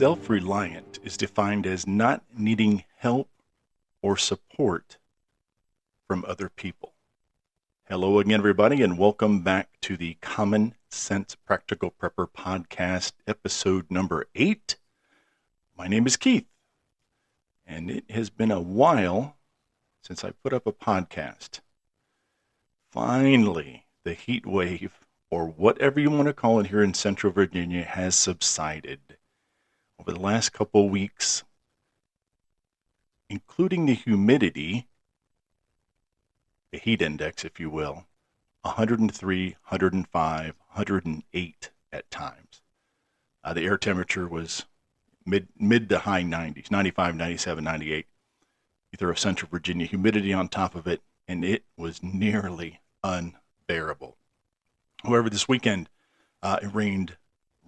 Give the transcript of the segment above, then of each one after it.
self-reliant is defined as not needing help or support from other people. Hello again, everybody, and welcome back to the Common Sense Practical Prepper Podcast, episode number 8. My name is Keith, and it has been a while since I put up a podcast. Finally, the heat wave, or whatever you want to call it here in Central Virginia, has subsided. Over the last couple of weeks, including the humidity, the heat index, if you will, 103, 105, 108 at times. The air temperature was mid to high 90s, 95, 97, 98. You throw Central Virginia humidity on top of it, and it was nearly unbearable. However, this weekend, it rained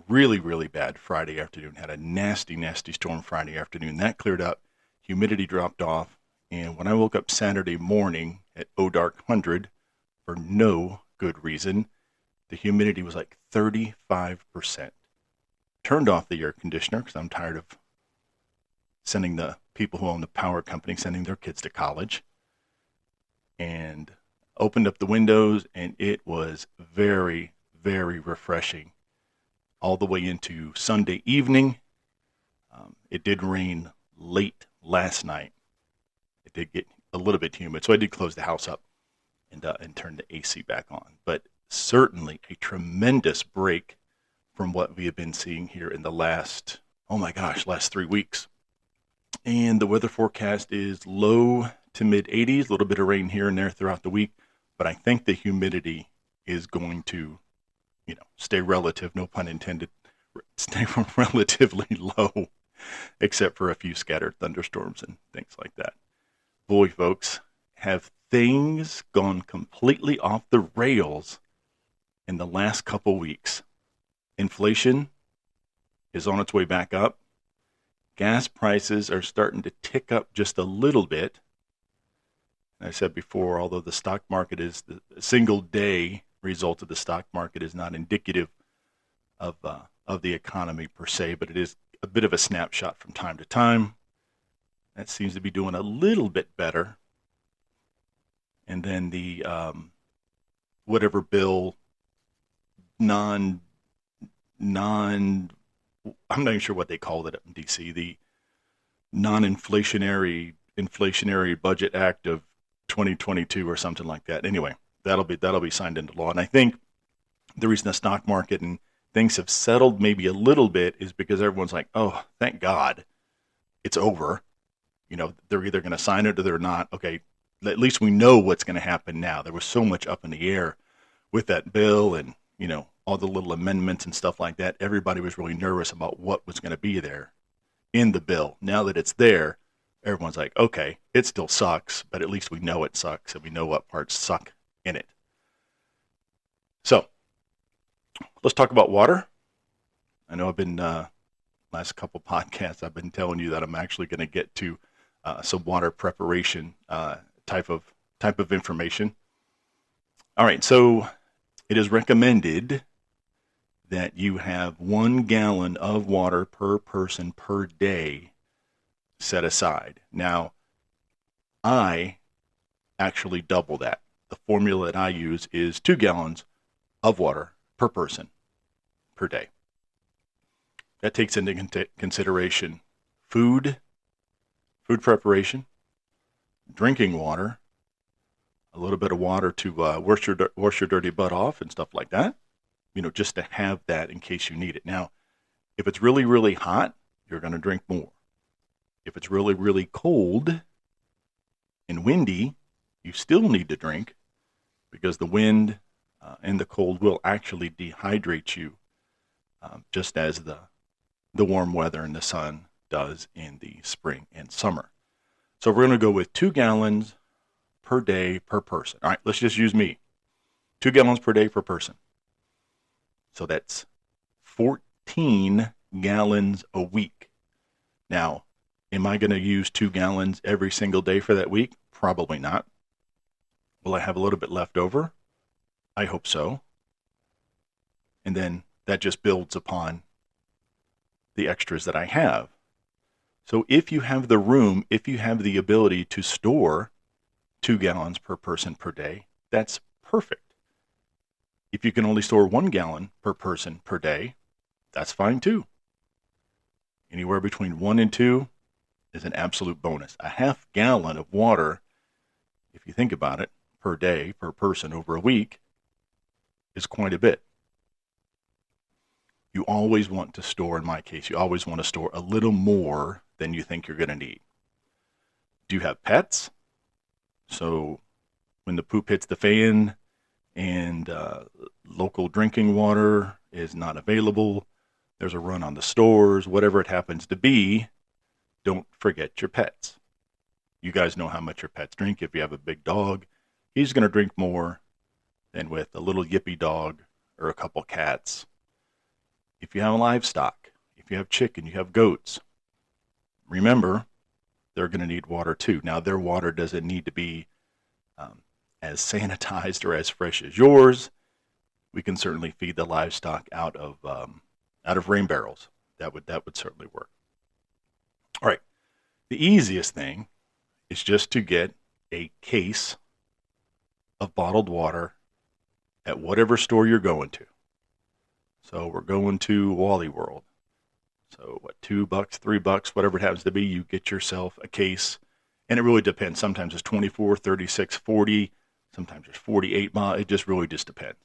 really, really bad Friday afternoon. Had a nasty, nasty storm Friday afternoon. That cleared up. Humidity dropped off. And when I woke up Saturday morning at dark 100, for no good reason, the humidity was like 35%. Turned off the air conditioner because I'm tired of sending the people who own the power company, sending their kids to college. And opened up the windows, and it was very, very refreshing all the way into Sunday evening. It did rain late last night. It did get a little bit humid, so I did close the house up and turn the AC back on. But certainly a tremendous break from what we have been seeing here in the last 3 weeks. And the weather forecast is low to mid 80s, a little bit of rain here and there throughout the week. But I think the humidity is going to, stay relative, no pun intended, stay relatively low, except for a few scattered thunderstorms and things like that. Boy, folks, have things gone completely off the rails in the last couple weeks. Inflation is on its way back up. Gas prices are starting to tick up just a little bit. I said before, although the stock market is the single day result of the stock market is not indicative of the economy per se, but it is a bit of a snapshot from time to time. That seems to be doing a little bit better. And then the whatever bill I'm not even sure what they called it up in DC, the inflationary budget act of 2022 or something like that. Anyway, that'll be signed into law. And I think the reason the stock market and things have settled maybe a little bit is because everyone's like, oh, thank God it's over. They're either going to sign it or they're not. Okay, at least we know what's going to happen now. There was so much up in the air with that bill and, all the little amendments and stuff like that. Everybody was really nervous about what was going to be there in the bill. Now that it's there, everyone's like, okay, it still sucks, but at least we know it sucks and we know what parts suck in it. So let's talk about water. I know I've been, last couple podcasts, I've been telling you that I'm actually going to get to some water preparation type of information. All right, so it is recommended that you have 1 gallon of water per person per day set aside. Now, I actually double that. The formula that I use is 2 gallons of water per person per day. That takes into consideration food preparation, drinking water, a little bit of water to wash your dirty butt off and stuff like that, just to have that in case you need it. Now, if it's really, really hot, you're going to drink more. If it's really, really cold and windy, you still need to drink because the wind and the cold will actually dehydrate you, just as the warm weather and the sun does in the spring and summer. So we're going to go with 2 gallons per day per person. All right, let's just use me. 2 gallons per day per person. So that's 14 gallons a week. Now, am I going to use 2 gallons every single day for that week? Probably not. Will I have a little bit left over? I hope so. And then that just builds upon the extras that I have. So if you have the room, if you have the ability to store 2 gallons per person per day, that's perfect. If you can only store 1 gallon per person per day, that's fine too. Anywhere between 1 and 2 is an absolute bonus. A half gallon of water, if you think about it, per day, per person over a week, is quite a bit. You always want to store, in my case, you always want to store a little more than you think you're going to need. Do you have pets? So when the poop hits the fan and local drinking water is not available, there's a run on the stores, whatever it happens to be, don't forget your pets. You guys know how much your pets drink. If you have a big dog, he's going to drink more than with a little yippy dog or a couple cats. If you have livestock, if you have chicken, you have goats, remember, they're going to need water too. Now, their water doesn't need to be as sanitized or as fresh as yours. We can certainly feed the livestock out of rain barrels. That would certainly work. All right. The easiest thing is just to get a case of bottled water at whatever store you're going to. So we're going to Wally World. So what, $2, $3, whatever it happens to be, you get yourself a case. And it really depends. Sometimes it's 24, 36, 40. Sometimes it's 48 miles. It just really just depends.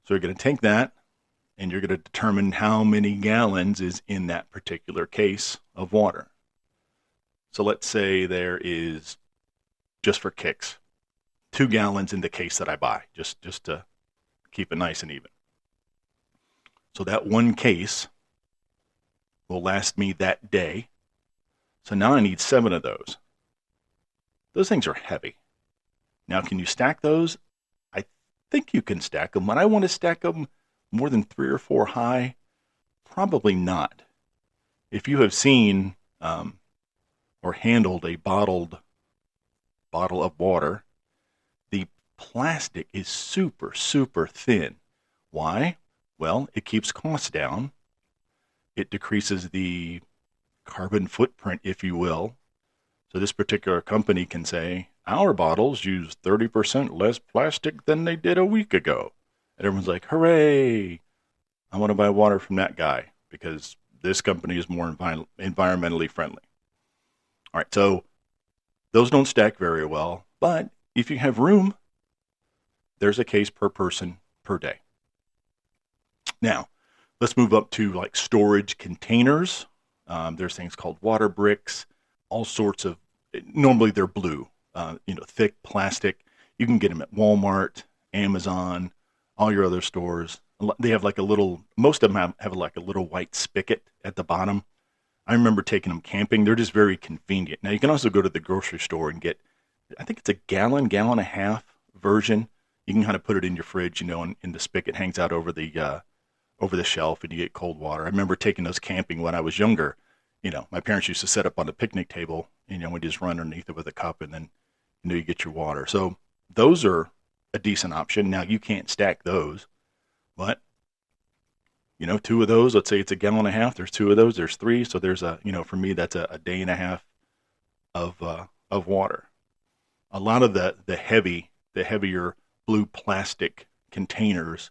So you're going to take that and you're going to determine how many gallons is in that particular case of water. So let's say there is, just for kicks, 2 gallons in the case that I buy, just to keep it nice and even. So that one case will last me that day. So now I need 7 of those. Those things are heavy. Now, can you stack those? I think you can stack them. Would I want to stack them more than 3 or 4 high? Probably not. If you have seen or handled a bottle of water, the plastic is super, super thin. Why? Well, it keeps costs down. It decreases the carbon footprint, if you will. So this particular company can say, our bottles use 30% less plastic than they did a week ago. And everyone's like, hooray! I want to buy water from that guy because this company is more environmentally friendly. All right, so those don't stack very well, but if you have room, there's a case per person per day. Now, let's move up to like storage containers. There's things called water bricks, all sorts of, normally they're blue, thick plastic. You can get them at Walmart, Amazon, all your other stores. They have like a little, most of them have like a little white spigot at the bottom. I remember taking them camping. They're just very convenient. Now, you can also go to the grocery store and get, I think it's a gallon and a half version. You can kind of put it in your fridge, and the spigot hangs out over the shelf and you get cold water. I remember taking those camping when I was younger. My parents used to set up on the picnic table, we just run underneath it with a cup and then, you get your water. So those are a decent option. Now, you can't stack those, but 2 of those, let's say it's a gallon and a half. There's 2 of those, there's 3. So there's for me, that's a day and a half of water. A lot of the heavier blue plastic containers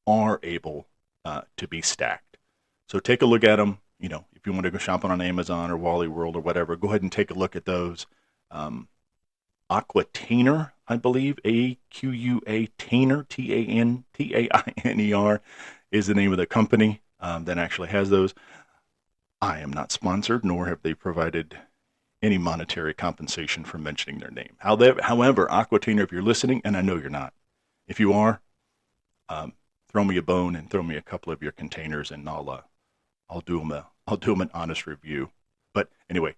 are able to be stacked. So take a look at them. If you want to go shopping on Amazon or Wally World or whatever, go ahead and take a look at those. Aquatainer, I believe, AQUA Tainer, Tainer, is the name of the company that actually has those. I am not sponsored, nor have they provided any monetary compensation for mentioning their name. However, Aquatainer, if you're listening, and I know you're not, if you are, throw me a bone and throw me a couple of your containers, and I'll do them an honest review. But anyway,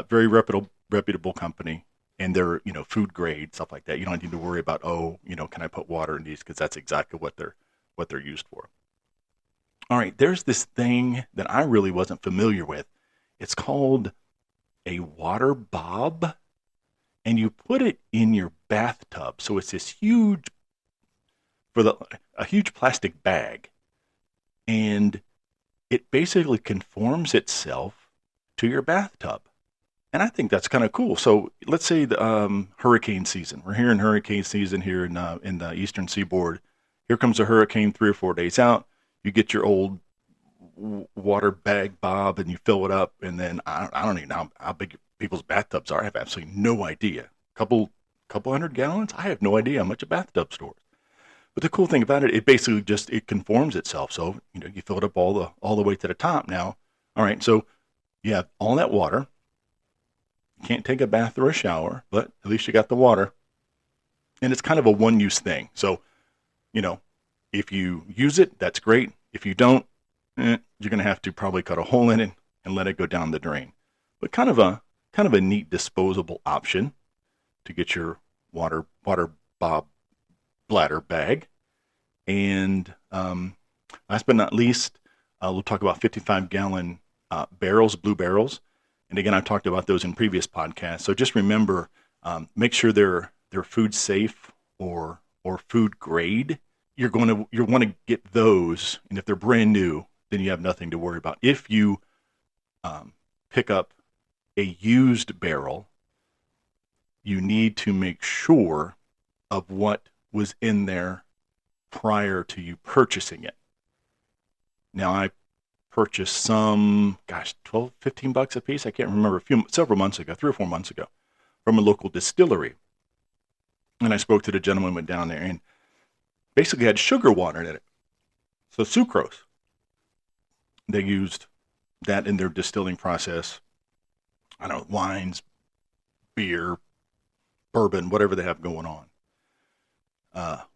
very reputable company, and they're food grade, stuff like that. You don't need to worry about can I put water in these, because that's exactly what they're used for. All right, there's this thing that I really wasn't familiar with. It's called a water bob, and you put it in your bathtub. So it's this huge plastic bag, and it basically conforms itself to your bathtub. And I think that's kind of cool. So let's say the hurricane season. We're here in hurricane season here in the eastern seaboard. Here comes a hurricane 3 or 4 days out. You get your old water bag, Bob, and you fill it up. And then I don't even know how big people's bathtubs are. I have absolutely no idea. Couple hundred gallons? I have no idea how much a bathtub stores. But the cool thing about it, it basically just it conforms itself. So you fill it up all the way to the top. Now, all right. So you have all that water. You can't take a bath or a shower, but at least you got the water. And it's kind of a one-use thing. So you know, if you use it, that's great. If you don't, you're going to have to probably cut a hole in it and let it go down the drain. But kind of a neat disposable option to get your water bob bladder bag. And last but not least, we'll talk about 55-gallon barrels, blue barrels. And again, I've talked about those in previous podcasts. So just remember, make sure they're food safe or food grade. You want to get those, and if they're brand new, then you have nothing to worry about. If you pick up a used barrel, you need to make sure of what was in there prior to you purchasing it. Now, I purchased some, 12, $15 a piece. I can't remember, several months ago, 3 or 4 months ago, from a local distillery. And I spoke to the gentleman, went down there, and basically had sugar water in it. So sucrose. They used that in their distilling process. I don't know, wines, beer, bourbon, whatever they have going on.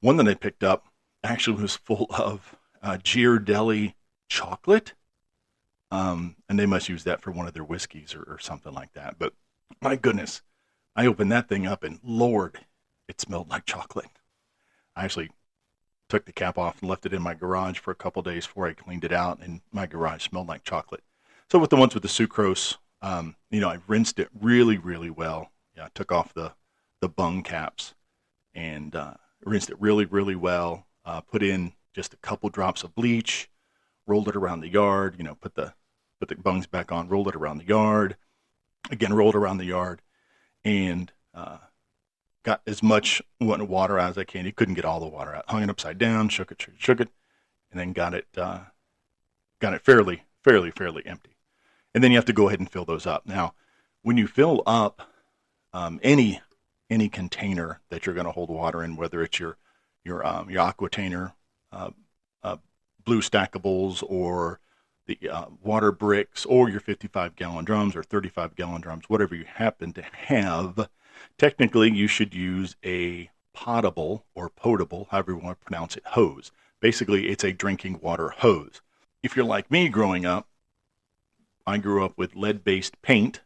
One that I picked up actually was full of Ghirardelli chocolate. And they must use that for one of their whiskeys or something like that. But my goodness, I opened that thing up and Lord, it smelled like chocolate. I actually took the cap off and left it in my garage for a couple days before I cleaned it out, and my garage smelled like chocolate. So with the ones with the sucrose, I rinsed it really, really well. Yeah, I took off the bung caps and rinsed it really, really well. Put in just a couple drops of bleach, rolled it around the yard. Put the bungs back on, rolled it around the yard. Again, rolled around the yard, and got as much water out as I can. You couldn't get all the water out. Hung it upside down, shook it, and then got it fairly empty. And then you have to go ahead and fill those up. Now, when you fill up any container that you're going to hold water in, whether it's your Aquatainer, blue stackables, or the water bricks, or your 55-gallon drums or 35-gallon drums, whatever you happen to have, technically you should use a potable or potable, however you want to pronounce it, hose. Basically, it's a drinking water hose. If you're like me growing up, I grew up with lead-based paint,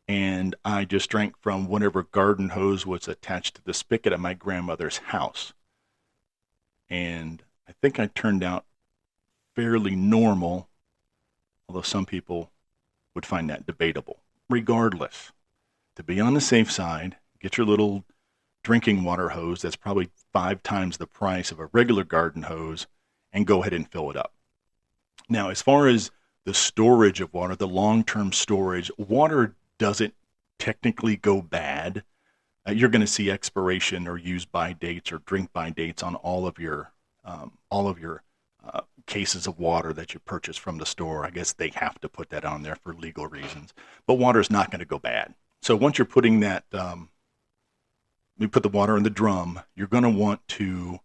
and I just drank from whatever garden hose was attached to the spigot at my grandmother's house. And I think I turned out fairly normal, although some people would find that debatable. Regardless, to be on the safe side, get your little drinking water hose that's probably 5 times the price of a regular garden hose, and go ahead and fill it up. Now, as far as the storage of water, the long-term storage, water doesn't technically go bad. You're going to see expiration or use by dates or drink by dates on all of your cases of water that you purchase from the store. I guess they have to put that on there for legal reasons. But water is not going to go bad. So once you're putting that, you put the water in the drum, you're going to want to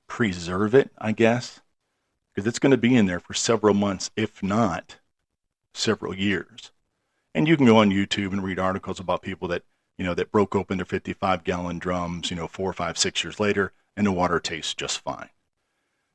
preserve it, I guess, because it's going to be in there for several months, if not several years. And you can go on YouTube and read articles about people that broke open their 55-gallon drums, 4, 5, 6 years later, and the water tastes just fine.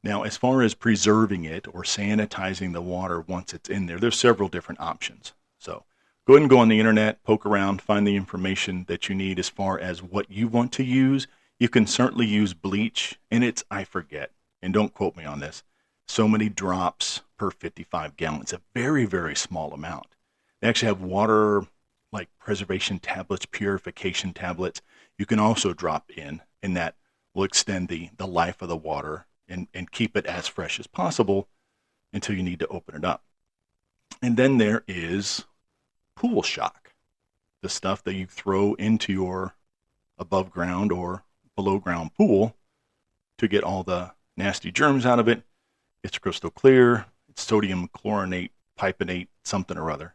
Now, as far as preserving it or sanitizing the water once it's in there, there's several different options. So go ahead and go on the internet, poke around, find the information that you need as far as what you want to use. You can certainly use bleach, and I forget, and don't quote me on this, so many drops per 55 gallons, a very, very small amount. They actually have water like preservation tablets, purification tablets. You can also drop in, and that will extend the life of the water and keep it as fresh as possible until you need to open it up. And then there is pool shock, the stuff that you throw into your above ground or below ground pool to get all the nasty germs out of it. It's crystal clear. It's sodium chlorinate, pipenate, something or other.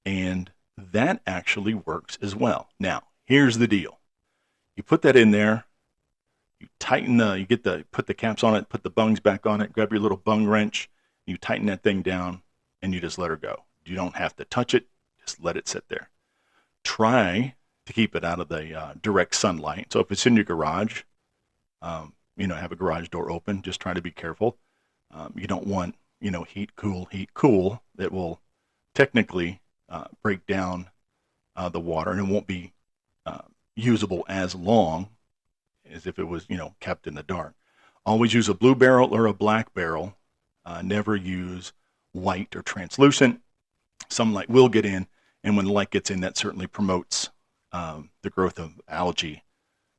And that actually works as well. Now, here's the deal. You put that in there, you tighten put the caps on it, put the bungs back on it, grab your little bung wrench, you tighten that thing down, and you just let her go. You don't have to touch it, just let it sit there. Try to keep it out of the direct sunlight. So if it's in your garage, have a garage door open, just try to be careful. You don't want, heat, cool, that will technically break down the water, and it won't be usable as long as if it was, kept in the dark. Always use a blue barrel or a black barrel. Never use white or translucent. Some light will get in, and when the light gets in, that certainly promotes the growth of algae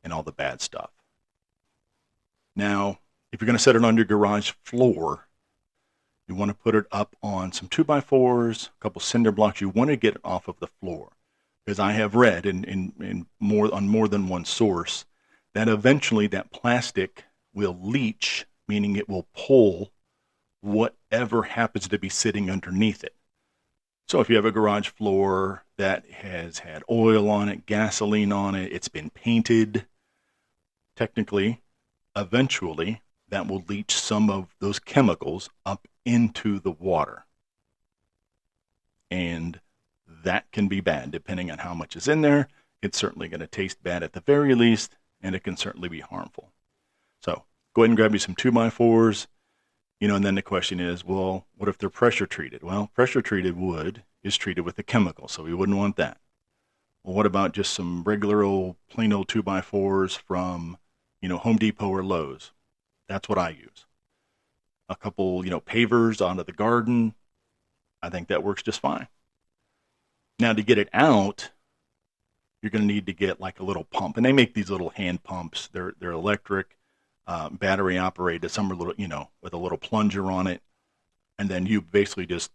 and all the bad stuff. Now, if you're going to set it on your garage floor, you want to put it up on some 2x4s, a couple cinder blocks. You want to get it off of the floor, because I have read on more than one source that eventually that plastic will leach, meaning it will pull whatever happens to be sitting underneath it. So if you have a garage floor that has had oil on it, gasoline on it, it's been painted, technically, eventually, that will leach some of those chemicals up into the water. And that can be bad, depending on how much is in there. It's certainly going to taste bad at the very least, and it can certainly be harmful. So go ahead and grab you some 2x4s, and then the question is, well, what if they're pressure treated? Well, pressure treated wood is treated with a chemical, so we wouldn't want that. Well, what about just some regular old, plain old 2x4s from, Home Depot or Lowe's? That's what I use. A couple, pavers onto the garden. I think that works just fine. Now, to get it out, you're going to need to get like a little pump. And they make these little hand pumps. They're electric, battery operated. Some are little, with a little plunger on it. And then you basically just,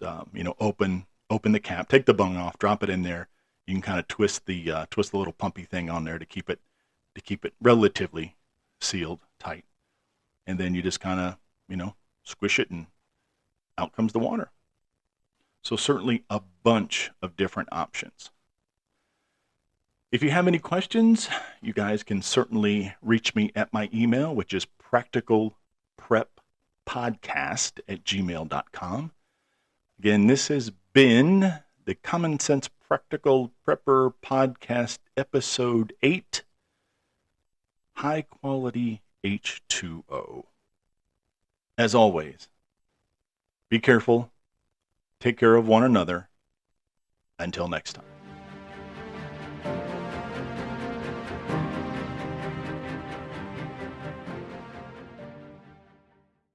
open the cap, take the bung off, drop it in there. You can kind of twist the little pumpy thing on there to keep it relatively sealed tight. And then you just kind of, squish it, and out comes the water. So certainly a bunch of different options. If you have any questions, you guys can certainly reach me at my email, which is practicalpreppodcast@gmail.com. Again, this has been the Common Sense Practical Prepper Podcast, Episode 8, High Quality H2O. As always, be careful, take care of one another. Until next time.